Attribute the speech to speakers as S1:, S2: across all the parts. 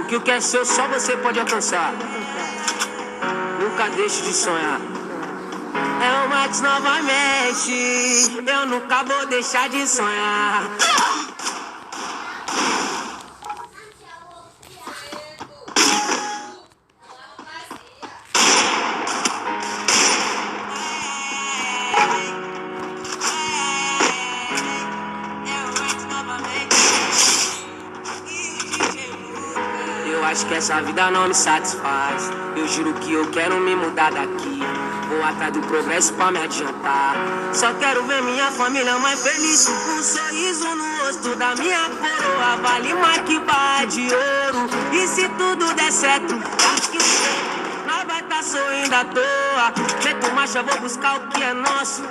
S1: que o que é seu só você pode alcançar. Nunca deixe de sonhar. É o Max novamente. Eu nunca vou deixar de sonhar. Eu acho que essa vida não me satisfaz. Eu juro que eu quero me mudar daqui. Vou atrás do progresso pra me adiantar. Só quero ver minha família mais feliz. Um sorriso no rosto da minha coroa vale mais que barra de ouro. E se tudo der certo, daqui um tempo nós vai tá sorrindo à toa. Meto marcha, vou buscar o que é nosso.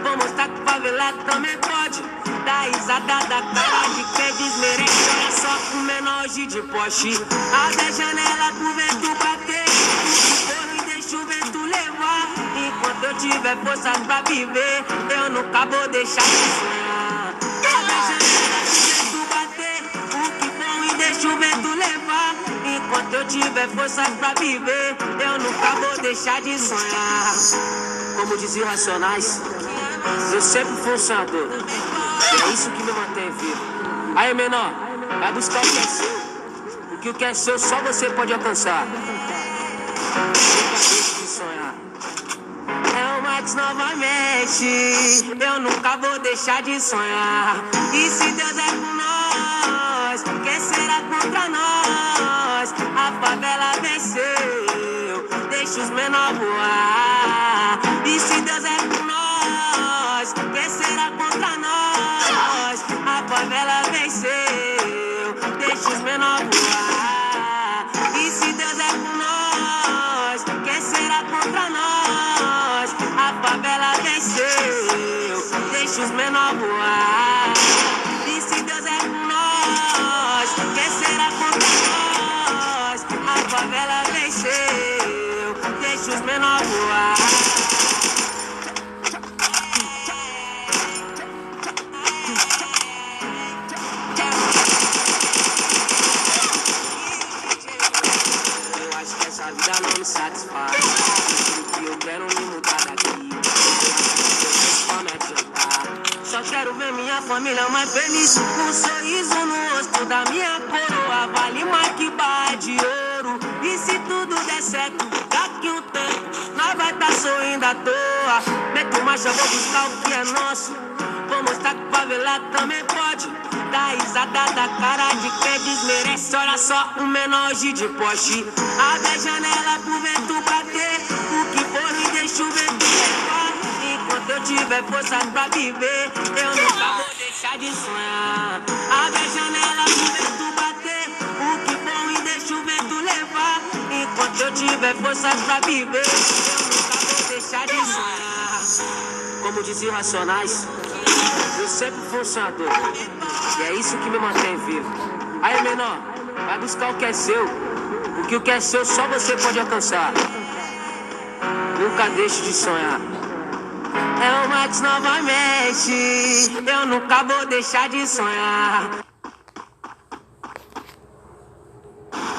S1: Vou mostrar que favelado também pode. Dá risada da cara de quem desmerece. Olha só o menor hoje de Porsche. Abre a janela pro vento bater. O deixa o vento levar. Enquanto eu tiver força pra viver, eu nunca vou deixar de sonhar. Abre a janela pro vento bater. O que for e deixa o vento levar. Enquanto eu tiver força pra viver, eu nunca vou deixar de sonhar. Como dizia Racionais, eu sempre fui um sonhador. E é isso que me mantém vivo. Aí, menor, vai buscar o que é seu. Porque o que é seu só você pode alcançar. Nunca deixe de sonhar. É o Max novamente. Eu nunca vou deixar de sonhar. E se Deus é por nós, quem será contra nós? A favela venceu, deixa os menores voar. E se Deus é por nós, quem será contra nós? A favela venceu, deixa os menores voar. E se Deus é por nós, quem será contra nós? A favela venceu, deixa os menores voar. E se Deus é por nós, quem será contra nós? A favela venceu, deixa os menores voar. Essa vida não me satisfaz. Eu juro que eu quero me mudar daqui. Pra me adiantar. Só quero ver minha família mais feliz. Um sorriso no rosto da minha coroa vale mais que barra de ouro. E se tudo der certo, daqui um tempo nós vai tá sorrindo à toa. Meto marcha, vou buscar o que é nosso. Vou mostrar que favelado também pode. Dá risada da cara de quem desmerece. Olha só o menor hoje de Porsche. Abre a janela pro vento bater. O que for e deixa o vento levar. Enquanto eu tiver força pra viver, eu nunca vou deixar de sonhar. Abre a janela pro vento bater. O que for e deixa o vento levar. Enquanto eu tiver força pra viver, eu nunca vou deixar de sonhar. Como dizia Racionais, eu sempre fui um sonhador. E é isso que me mantém vivo. Aí, menor, vai buscar o que é seu. Porque o que é seu só você pode alcançar. Nunca deixe de sonhar. É o Max novamente. Eu nunca vou deixar de sonhar.